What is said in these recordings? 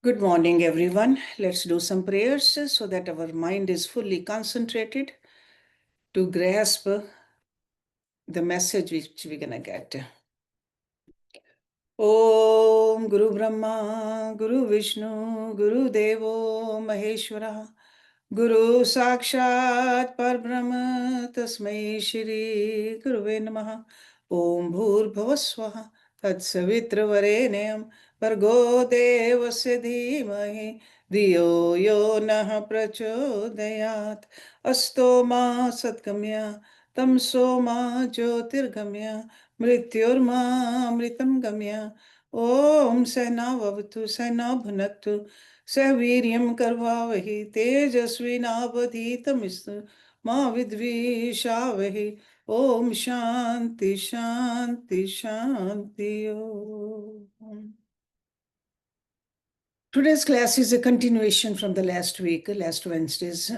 Good morning, everyone. Let's do some prayers so that our mind is fully concentrated to grasp the message which we're going to get. Om Guru Brahma, Guru Vishnu, Guru Devo Maheshwara, Guru Sakshat Parbrahma, Tasmai Shri Guruve Namaha, Om Bhur Bhavaswaha, Tat Savitra Varenyam, Bhargo Devasya Dhimahi, Diyo Yo Nah Prachodayat, Asto Ma Satgamya, Tamso Ma Jyotirgamya, Mrityurma Amritam Gamya, Om Sena Vavatu Sena Bhunaktu, Saviryam Karvavahi, Tejasvi Navadhitamistu, Ma Vidvishavahi, Om Shanti Shanti Shanti Om. Today's class is a continuation from the last Wednesday's.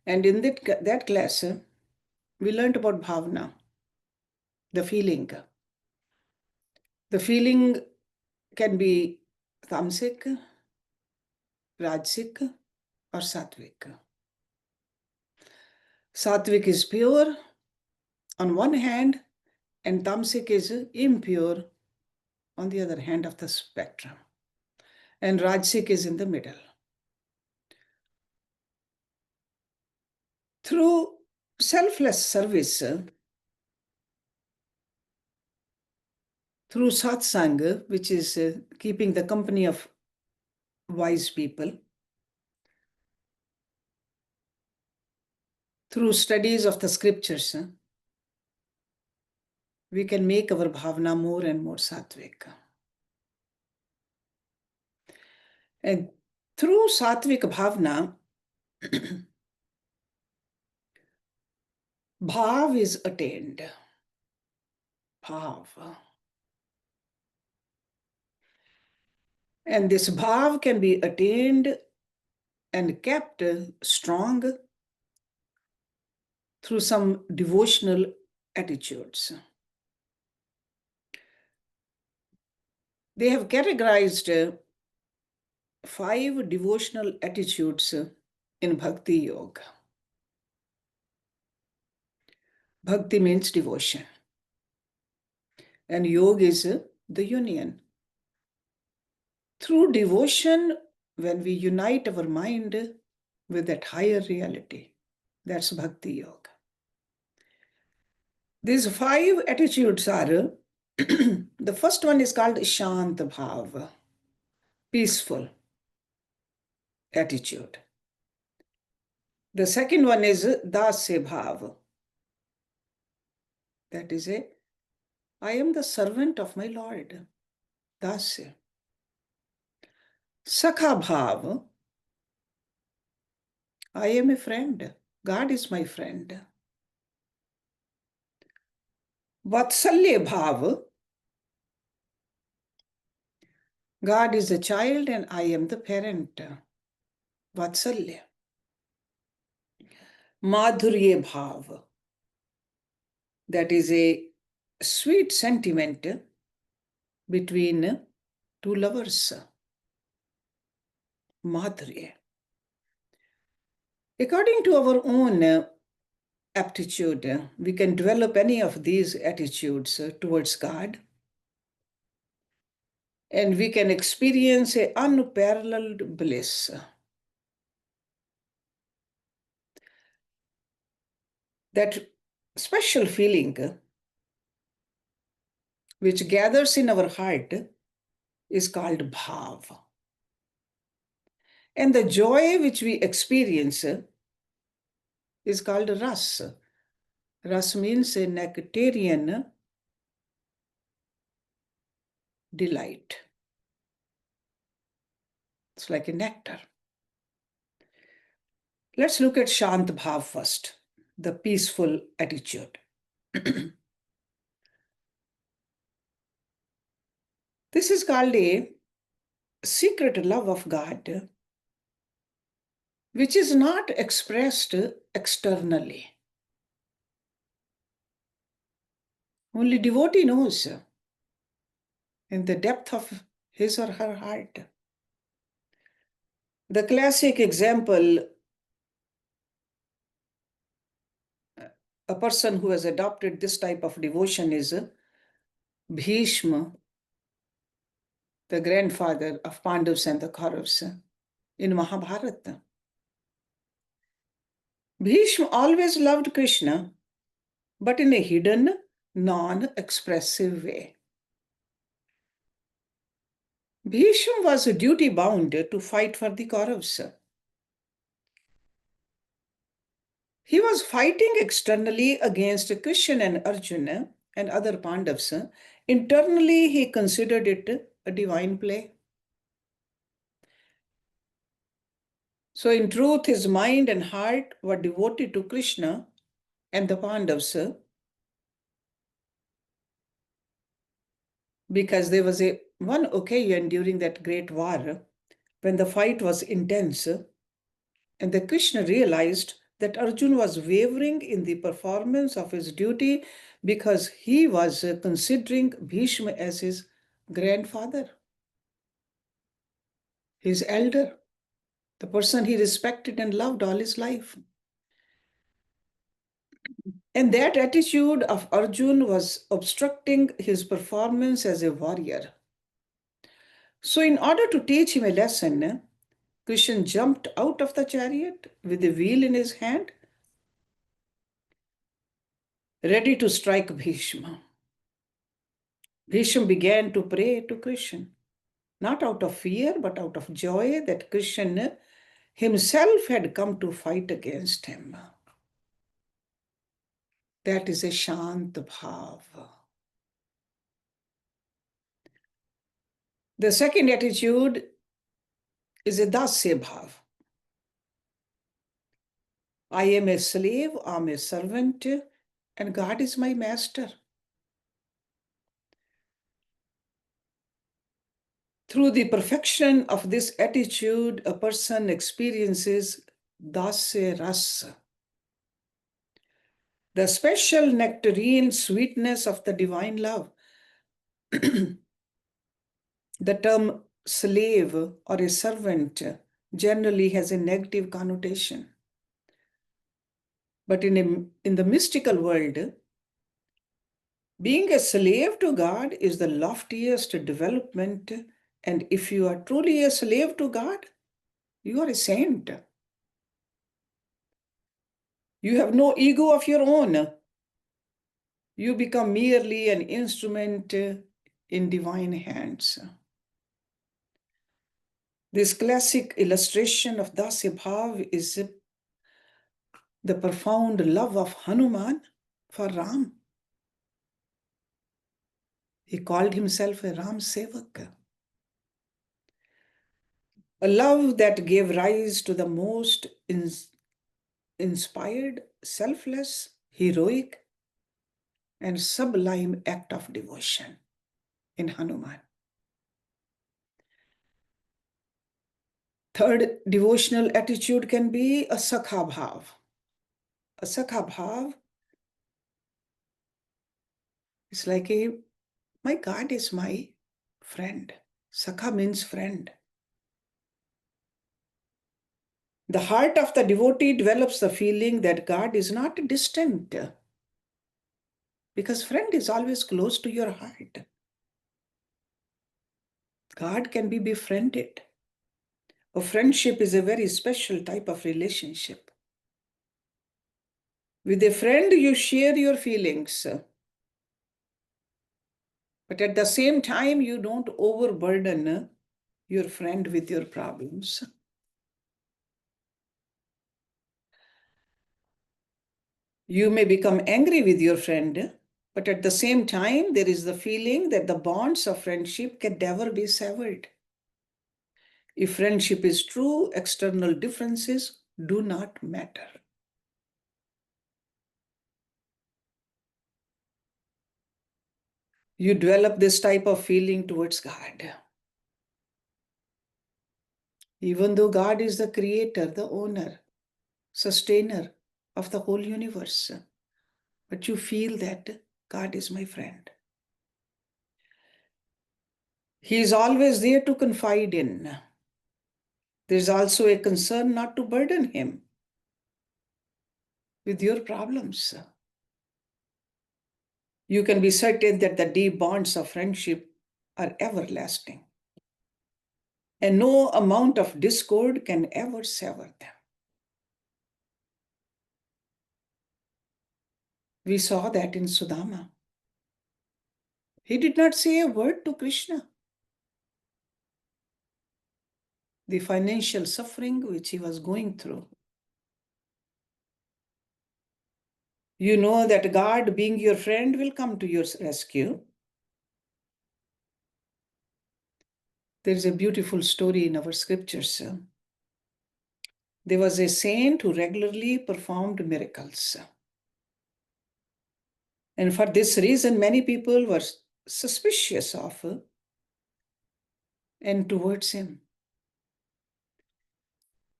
And in that class, we learned about Bhavna, the feeling. The feeling can be tamasic, rajasic, or sattvic. Sattvic is pure on one hand, and tamasic is impure on the other hand of the spectrum. And rajasic is in the middle. Through selfless service, through satsang, which is keeping the company of wise people, through studies of the scriptures, we can make our bhavna more and more sattvic. And through sattvic bhavna, bhav is attained. Bhav. And this bhav can be attained and kept strong through some devotional attitudes. They have categorized 5 devotional attitudes in Bhakti Yoga. Bhakti means devotion. And yoga is the union. Through devotion, when we unite our mind with that higher reality, that's Bhakti Yoga. These 5 attitudes are, the first one is called Shant Bhav, peaceful attitude. The second one is Dasya Bhav. That is I am the servant of my Lord. Dasya. Sakha Bhav. I am a friend. God is my friend. Vatsalya Bhav. God is a child and I am the parent. Vatsalya. Madhurya Bhav. That is a sweet sentiment between 2 lovers. Madhurya. According to our own aptitude, we can develop any of these attitudes towards God, and we can experience an unparalleled bliss. That special feeling which gathers in our heart is called bhav. And the joy which we experience is called ras. Ras means a nectarian delight. It's like a nectar. Let's look at Shant Bhav first, the peaceful attitude. This is called a secret love of God, which is not expressed externally. Only devotee knows in the depth of his or her heart. The classic example, a person who has adopted this type of devotion is Bhishma, the grandfather of Pandavas and the Kauravas in Mahabharata. Bhishma always loved Krishna, but in a hidden, non-expressive way. Bhishma was duty-bound to fight for the Kauravas. He was fighting externally against Krishna and Arjuna and other Pandavas. Internally, he considered it a divine play. So in truth, his mind and heart were devoted to Krishna and the Pandavas, because there was one occasion during that great war when the fight was intense, and the Krishna realized that Arjuna was wavering in the performance of his duty because he was considering Bhishma as his grandfather, his elder, the person he respected and loved all his life. And that attitude of Arjuna was obstructing his performance as a warrior. So in order to teach him a lesson, Krishna jumped out of the chariot with the wheel in his hand, ready to strike Bhishma. Bhishma began to pray to Krishna, not out of fear, but out of joy that Krishna himself had come to fight against him. That is a Shant Bhav. The second attitude is a Dasya Bhav. I am a slave, I am a servant, and God is my master. Through the perfection of this attitude, a person experiences Dasya Rasa, the special nectarine sweetness of the divine love. The term slave or a servant generally has a negative connotation. But in the mystical world, being a slave to God is the loftiest development. And if you are truly a slave to God, you are a saint. You have no ego of your own. You become merely an instrument in divine hands. This classic illustration of Dasya Bhav is the profound love of Hanuman for Ram. He called himself a Ram Sevak. A love that gave rise to the most inspired, selfless, heroic, and sublime act of devotion in Hanuman. Third devotional attitude can be a Sakha Bhav. A Sakha Bhav is like my God is my friend. Sakha means friend. The heart of the devotee develops the feeling that God is not distant, because friend is always close to your heart. God can be befriended. A friendship is a very special type of relationship. With a friend, you share your feelings, but at the same time, you don't overburden your friend with your problems. You may become angry with your friend, but at the same time, there is the feeling that the bonds of friendship can never be severed. If friendship is true, external differences do not matter. You develop this type of feeling towards God. Even though God is the creator, the owner, sustainer of the whole universe, but you feel that God is my friend. He is always there to confide in. There is also a concern not to burden him with your problems. You can be certain that the deep bonds of friendship are everlasting, and no amount of discord can ever sever them. We saw that in Sudama. He did not say a word to Krishna. The financial suffering which he was going through. You know that God, being your friend, will come to your rescue. There is a beautiful story in our scriptures. There was a saint who regularly performed miracles. And for this reason, many people were suspicious of and towards him.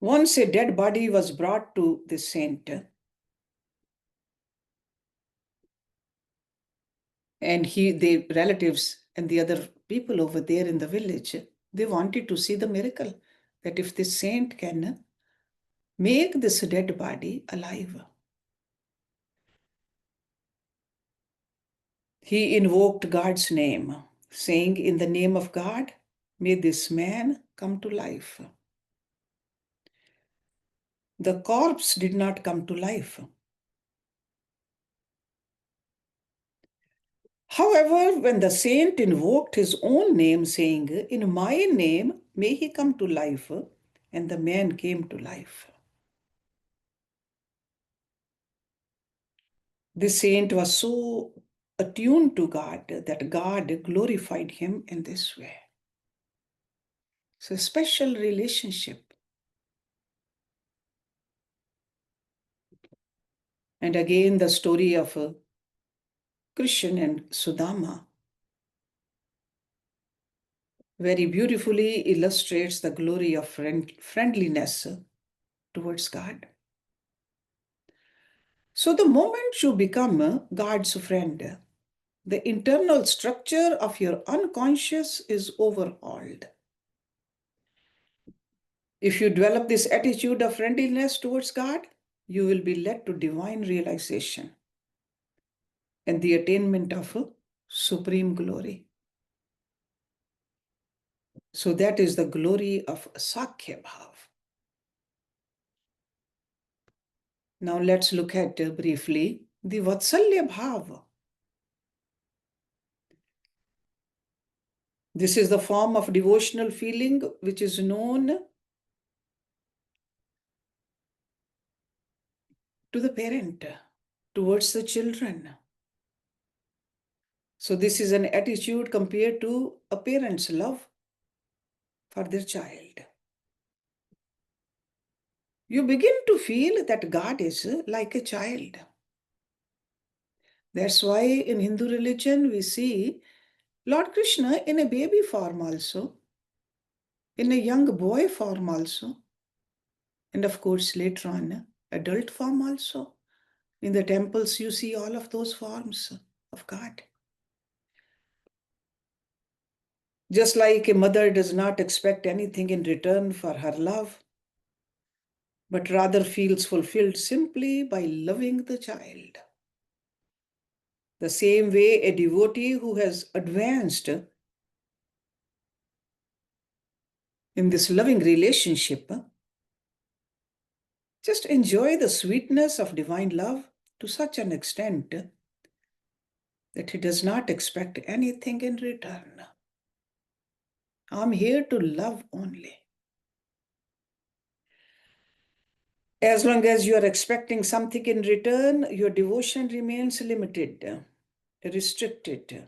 Once a dead body was brought to the saint, and the relatives and the other people over there in the village, they wanted to see the miracle, that if this saint can make this dead body alive. He invoked God's name, saying, "In the name of God, may this man come to life." The corpse did not come to life. However, when the saint invoked his own name, saying, "In my name, may he come to life," and the man came to life. The saint was so attuned to God that God glorified him in this way. It's a special relationship. And again, the story of Krishna and Sudama very beautifully illustrates the glory of friendliness towards God. So the moment you become God's friend, the internal structure of your unconscious is overhauled. If you develop this attitude of friendliness towards God, you will be led to divine realization and the attainment of supreme glory. So that is the glory of Sakhya Bhav. Now let's look at briefly the Vatsalya Bhav. This is the form of devotional feeling which is known to the parent towards the children. So this is an attitude compared to a parent's love for their child. You begin to feel that God is like a child. That's why in Hindu religion we see Lord Krishna in a baby form also, in a young boy form also, and of course later on adult form also. In the temples you see all of those forms of God. Just like a mother does not expect anything in return for her love, but rather feels fulfilled simply by loving the child. The same way a devotee who has advanced in this loving relationship just enjoy the sweetness of divine love to such an extent that he does not expect anything in return. I'm here to love only. As long as you are expecting something in return, your devotion remains limited, restricted.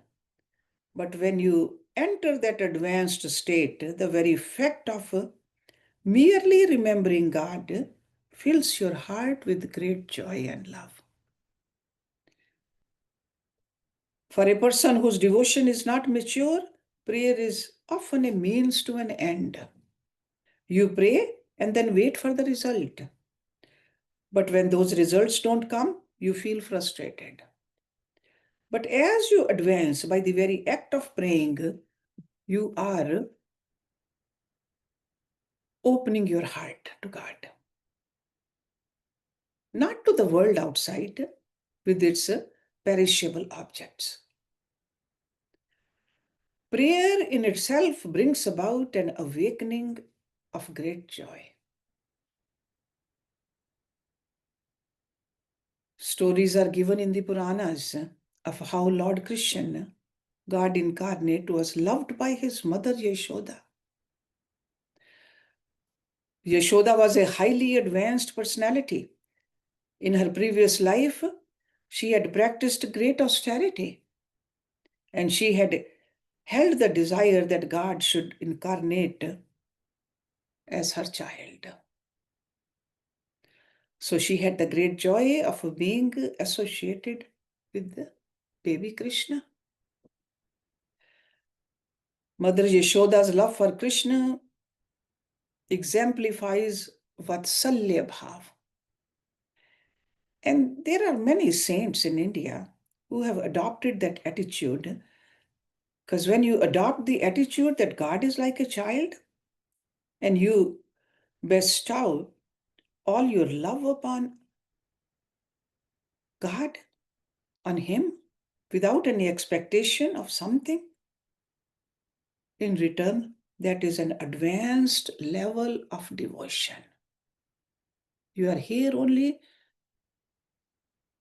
But when you enter that advanced state, the very fact of merely remembering God fills your heart with great joy and love. For a person whose devotion is not mature, prayer is often a means to an end. You pray and then wait for the result. But when those results don't come, you feel frustrated. But as you advance by the very act of praying, You are opening your heart to God, not to the world outside with its perishable objects. Prayer in itself brings about an awakening of great joy. Stories are given in the Puranas of how Lord Krishna, God incarnate, was loved by his mother Yashoda. Yashoda was a highly advanced personality. In her previous life, she had practiced great austerity, and she had held the desire that God should incarnate as her child. So she had the great joy of being associated with the baby Krishna. Mother Yashoda's love for Krishna exemplifies Vatsalya Bhav. And there are many saints in India who have adopted that attitude. Because when you adopt the attitude that God is like a child and you bestow all your love upon God, on Him, without any expectation of something in return, that is an advanced level of devotion. You are here only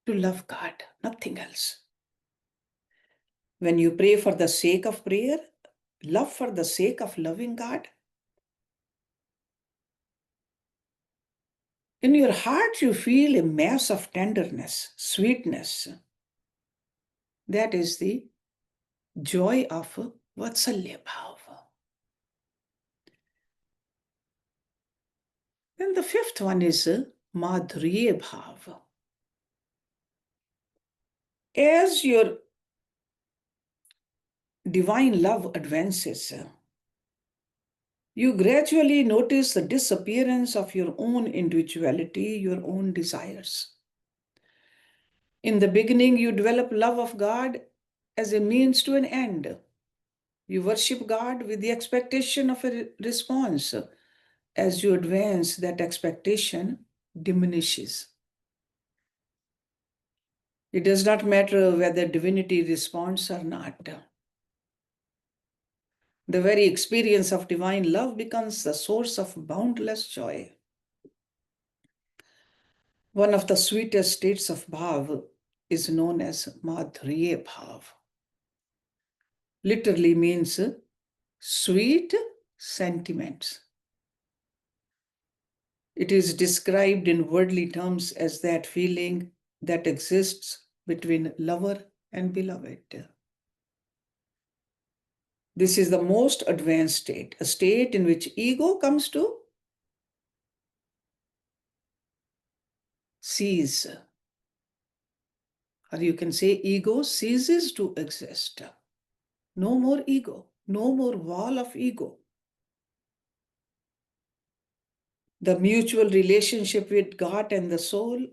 to love God, nothing else. When you pray for the sake of prayer, love for the sake of loving God, in your heart you feel a mass of tenderness, sweetness. That is the joy of Vatsalya Bhava. Then the fifth one is Madhurya Bhava. As your divine love advances, you gradually notice the disappearance of your own individuality, your own desires. In the beginning, you develop love of God as a means to an end. You worship God with the expectation of a response. As you advance, that expectation diminishes. It does not matter whether divinity responds or not. The very experience of divine love becomes the source of boundless joy. One of the sweetest states of bhav is known as madhurya bhav. Literally means sweet sentiments. It is described in worldly terms as that feeling that exists between lover and beloved. This is the most advanced state, a state in which ego comes to cease. Or you can say ego ceases to exist. No more ego, no more wall of ego. The mutual relationship with God and the soul,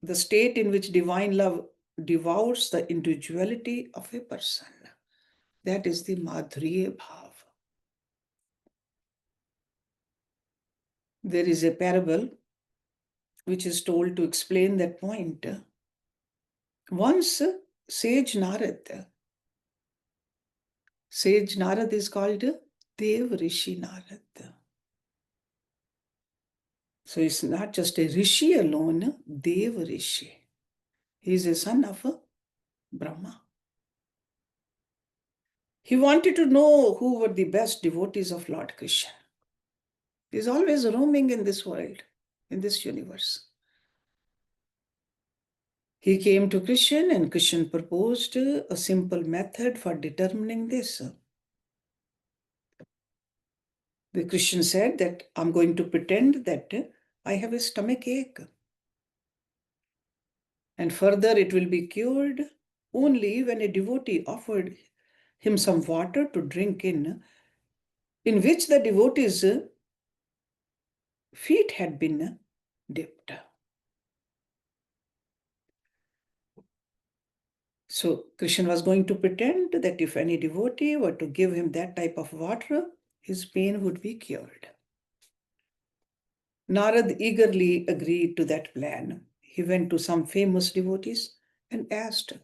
the state in which divine love devours the individuality of a person. That is the Madhurya Bhav. There is a parable which is told to explain that point. Once Sage Narad is called Dev Rishi Narad. So it's not just a Rishi alone, Dev Rishi. He is a son of Brahma. He wanted to know who were the best devotees of Lord Krishna. He is always roaming in this world, in this universe. He came to Krishna and Krishna proposed a simple method for determining this. The Krishna said that I'm going to pretend that I have a stomach ache. And further, it will be cured only when a devotee offered him some water to drink in which the devotee's feet had been dipped. So Krishna was going to pretend that if any devotee were to give him that type of water, his pain would be cured. Narad eagerly agreed to that plan. He went to some famous devotees and asked,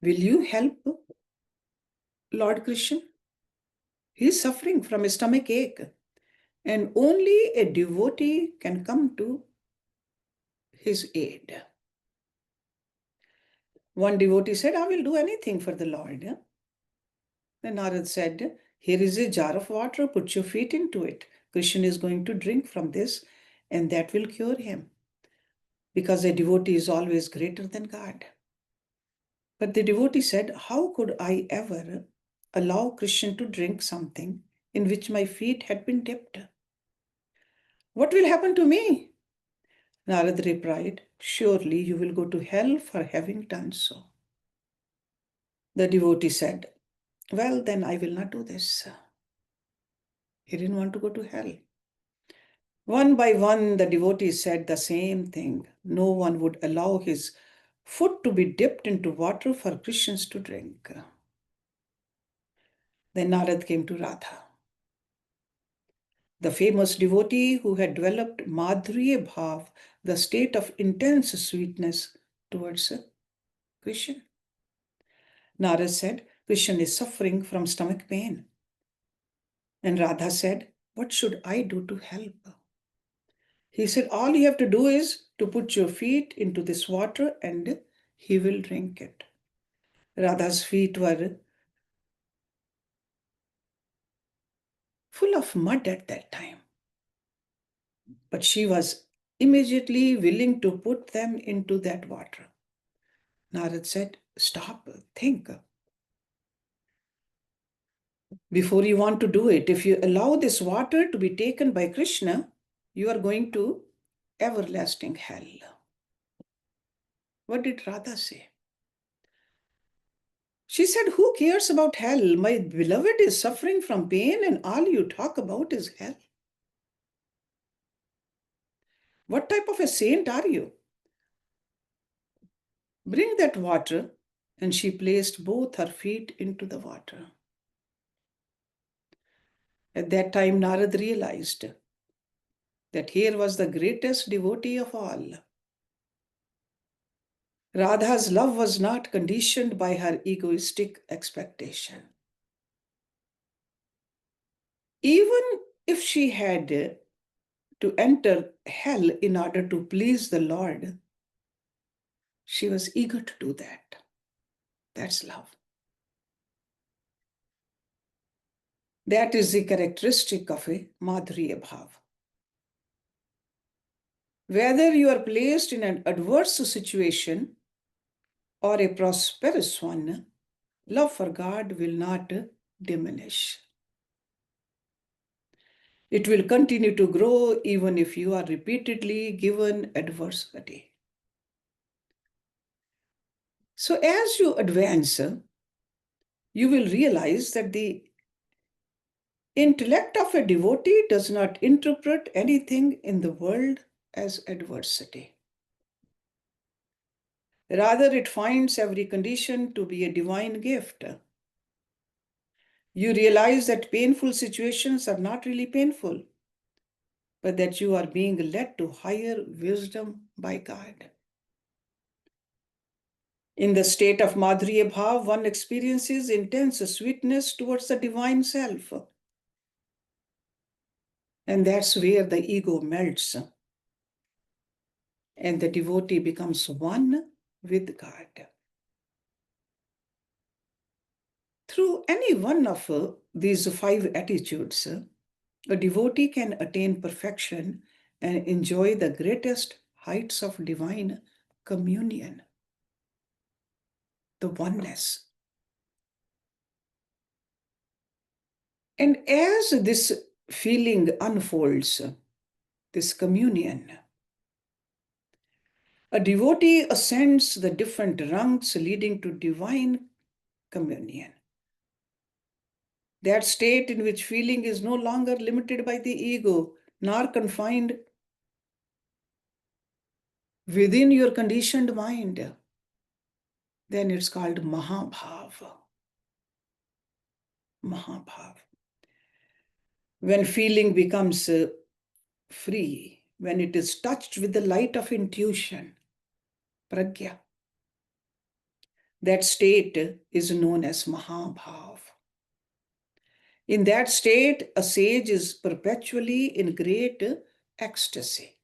"Will you help Lord Krishna? He is suffering from a stomach ache, and only a devotee can come to his aid." One devotee said, "I will do anything for the Lord." Then Narad said, "Here is a jar of water, put your feet into it. Krishna is going to drink from this, and that will cure him, because a devotee is always greater than God." But the devotee said, "How could I ever allow Krishna to drink something in which my feet had been dipped? What will happen to me?" Narad replied, "Surely you will go to hell for having done so." The devotee said, "Well, then I will not do this." He didn't want to go to hell. One by one, the devotees said the same thing. No one would allow his foot to be dipped into water for Christians to drink. Then Narad came to Radha, the famous devotee who had developed Madhurya Bhav, the state of intense sweetness towards Krishna. Narad said, "Krishna is suffering from stomach pain." And Radha said, "What should I do to help?" He said, "All you have to do is to put your feet into this water and he will drink it." Radha's feet were full of mud at that time, but she was immediately willing to put them into that water. Narad said, "Stop, think. Before you want to do it, if you allow this water to be taken by Krishna, you are going to everlasting hell." What did Radha say? She said, "Who cares about hell? My beloved is suffering from pain and all you talk about is hell. What type of a saint are you? Bring that water." And she placed both her feet into the water. At that time, Narad realized that here was the greatest devotee of all. Radha's love was not conditioned by her egoistic expectation. Even if she had to enter hell in order to please the Lord, she was eager to do that. That's love. That is the characteristic of a Madhurya Bhav. Whether you are placed in an adverse situation or a prosperous one, love for God will not diminish. It will continue to grow even if you are repeatedly given adversity. So as you advance, you will realize that the intellect of a devotee does not interpret anything in the world as adversity. Rather, it finds every condition to be a divine gift. You realize that painful situations are not really painful, but that you are being led to higher wisdom by God. In the state of Madhurya Bhav, one experiences intense sweetness towards the divine self. And that's where the ego melts and the devotee becomes one with God. Through any one of these 5 attitudes, a devotee can attain perfection and enjoy the greatest heights of divine communion, the oneness. And as this feeling unfolds, this communion, a devotee ascends the different rungs leading to divine communion. That state in which feeling is no longer limited by the ego, nor confined within your conditioned mind. then it's called Mahabhav. Mahabhav. When feeling becomes free, when it is touched with the light of intuition, pragya, that state is known as Mahabhav. In that state, a sage is perpetually in great ecstasy.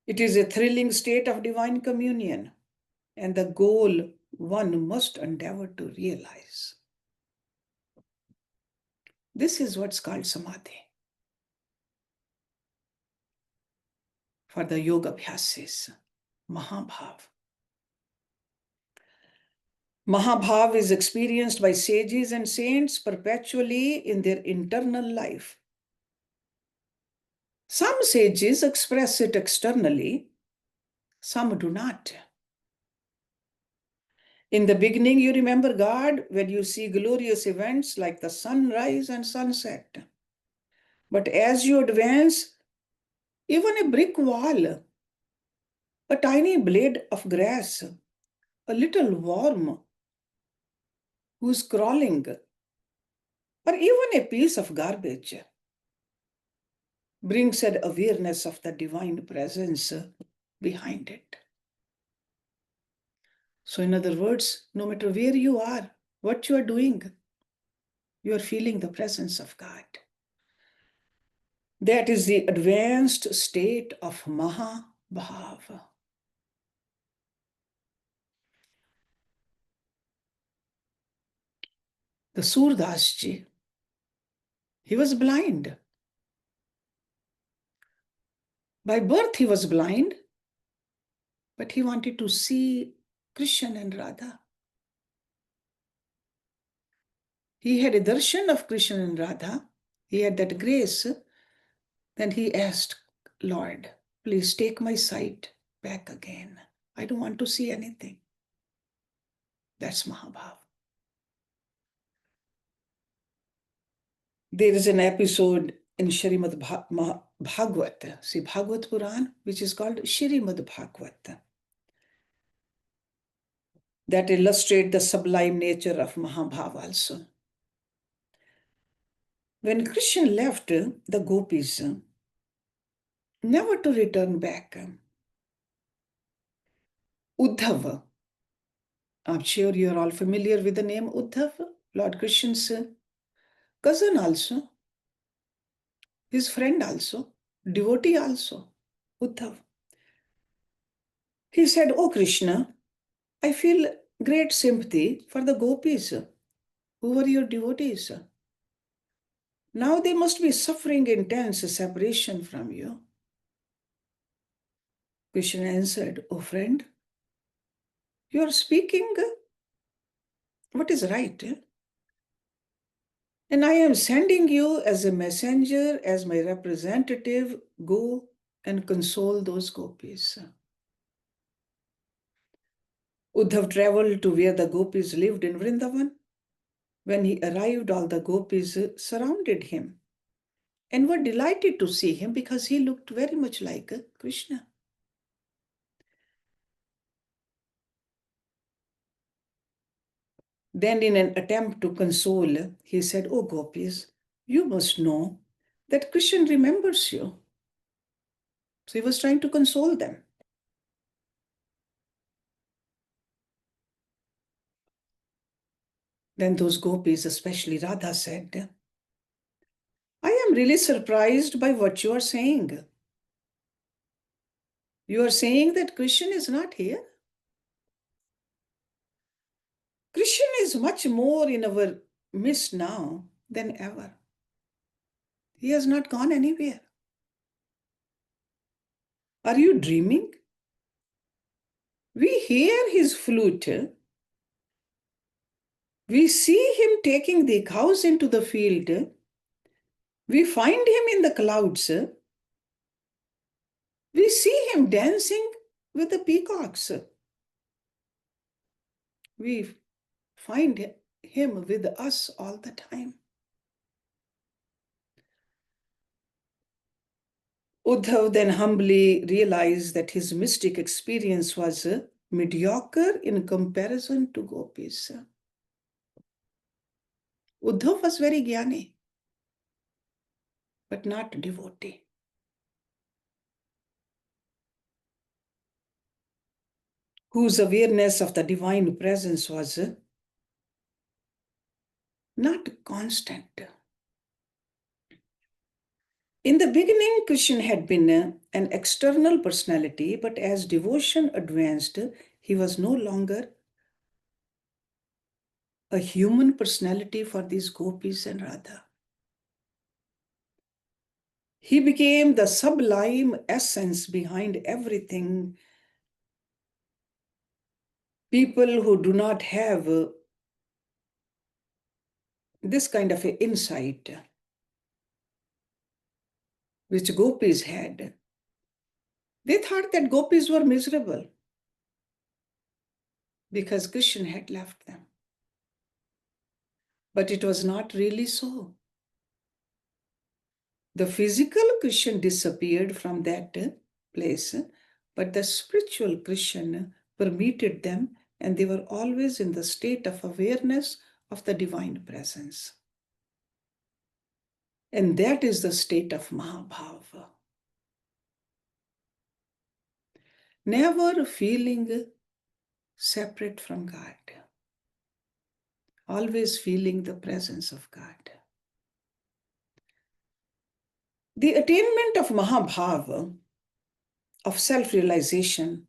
It is a thrilling state of divine communion and the goal one must endeavor to realize. This is what's called samadhi. For the yoga abhyasis, Mahabhav. Mahabhav is experienced by sages and saints perpetually in their internal life. Some sages express it externally, some do not. In the beginning, you remember God when you see glorious events like the sunrise and sunset. But as you advance, even a brick wall, a tiny blade of grass, a little worm who's crawling, or even a piece of garbage brings an awareness of the divine presence behind it. So, in other words, no matter where you are, what you are doing, you are feeling the presence of God. That is the advanced state of Mahabhav. The Surdasji, he was blind. By birth, he was blind, but he wanted to see Krishna and Radha. He had a darshan of Krishna and Radha. He had that grace. Then he asked, Lord, please take my sight back again. I don't want to see anything. That's Mahabhav. There is an episode in Srimad Bhagavad, see Bhagavad Puran, which is called Srimad Bhagavad, that illustrate the sublime nature of Mahabhav also. When Krishna left the gopis, never to return back, Uddhava, I'm sure you're all familiar with the name Uddhav, Lord Krishna's cousin also, his friend also, devotee also, Uddhav. He said, Oh Krishna, I feel great sympathy for the gopis who were your devotees. Now they must be suffering intense separation from you. Krishna answered, Oh friend, you are speaking what is right. And I am sending you as a messenger, as my representative, go and console those gopis. Uddhav traveled to where the gopis lived in Vrindavan. When he arrived, all the gopis surrounded him and were delighted to see him because he looked very much like Krishna. Then, in an attempt to console, he said, Oh gopis, you must know that Krishna remembers you. So he was trying to console them. Then those gopis, especially Radha, said, I am really surprised by what you are saying. You are saying that Krishna is not here? Krishna is much more in our midst now than ever. He has not gone anywhere. Are you dreaming? We hear his flute. We see him taking the cows into the field. We find him in the clouds. We see him dancing with the peacocks. We find him with us all the time. Uddhav then humbly realized that his mystic experience was mediocre in comparison to gopis. Uddhav was very jnani, but not devotee. Whose awareness of the divine presence was not constant. In the beginning, Krishna had been an external personality, but as devotion advanced, he was no longer a human personality for these gopis and Radha. He became the sublime essence behind everything. People who do not have this kind of insight, which gopis had, they thought that gopis were miserable because Krishna had left them. But it was not really so. The physical Krishna disappeared from that place, but the spiritual Krishna permeated them, and they were always in the state of awareness of the divine presence. And that is the state of Mahabhava. Never feeling separate from God, always feeling the presence of God. The attainment of Mahabhava, of self-realization,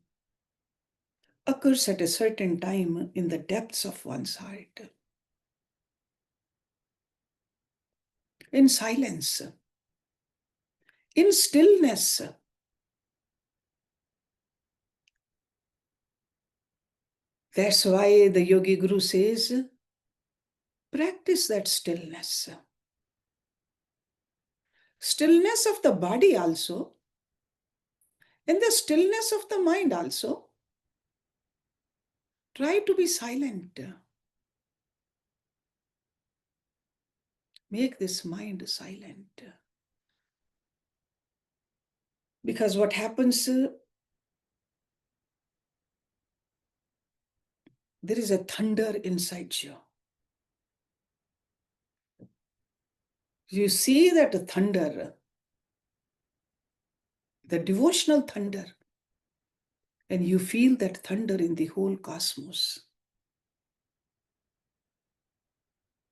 occurs at a certain time in the depths of one's heart. In silence, in stillness. That's why the Yogi Guru says, practice that stillness. Stillness of the body also, and the stillness of the mind also. Try to be silent. Make this mind silent. Because what happens, there is a thunder inside you. You see that thunder, the devotional thunder, and you feel that thunder in the whole cosmos.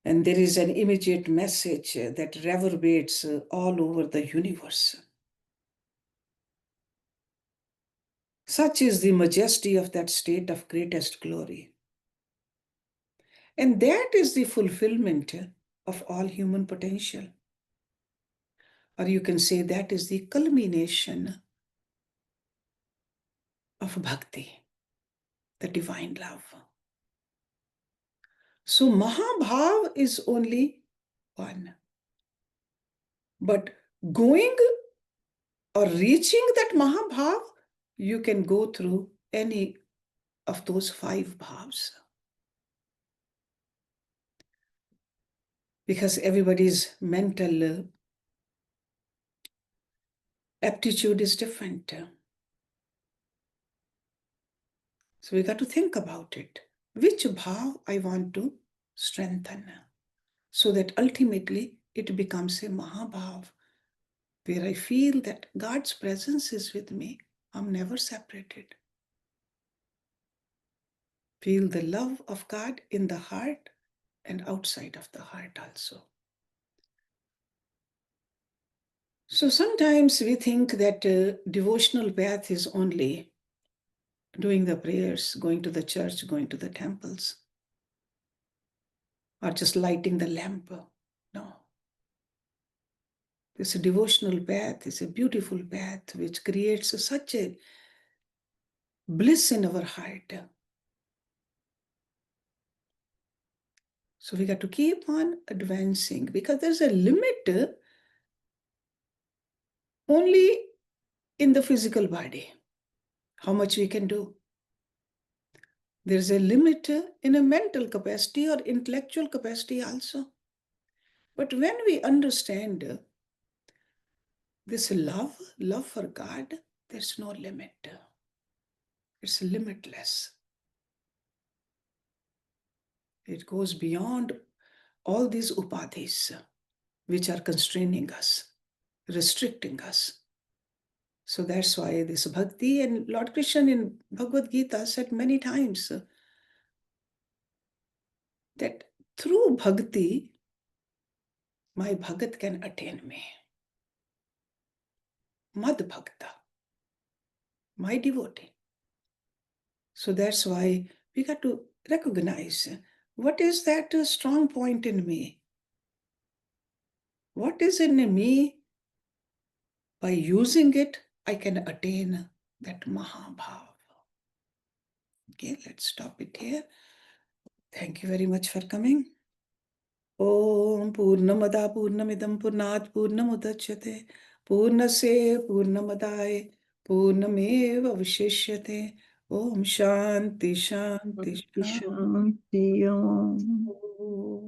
And there is an immediate message that reverberates all over the universe. Such is the majesty of that state of greatest glory. And that is the fulfillment of all human potential. Or you can say that is the culmination of bhakti, the divine love. So Mahabhav is only one. But going or reaching that Mahabhav, you can go through any of those 5 bhavs. Because everybody's mental aptitude is different. So we got to think about it. Which bhav I want to strengthen so that ultimately it becomes a Mahabhav where I feel that God's presence is with me. I'm never separated. Feel the love of God in the heart and outside of the heart also. So sometimes we think that devotional path is only doing the prayers, going to the church, going to the temples, or just lighting the lamp. No. This devotional path is a beautiful path which creates such a bliss in our heart. So we got to keep on advancing because there's a limit only in the physical body, how much we can do. There's a limit in a mental capacity or intellectual capacity also. But when we understand this love for God, there's no limit. It's limitless. It goes beyond all these upadhis which are constraining us, restricting us. So that's why this bhakti, and Lord Krishna in Bhagavad Gita said many times that through bhakti, my bhagat can attain me. Mad bhakta, my devotee. So that's why we got to recognize what is that strong point in me? What is in me? By using it, I can attain that Mahabhav. Okay, let's stop it here. Thank you very much for coming. Om Purnamada Purnamidam Purnat Purnamudachyate Purnase Purnamadaya Purnameva Vishishyate. Om Shanti Shanti Shanti Om. Shanti.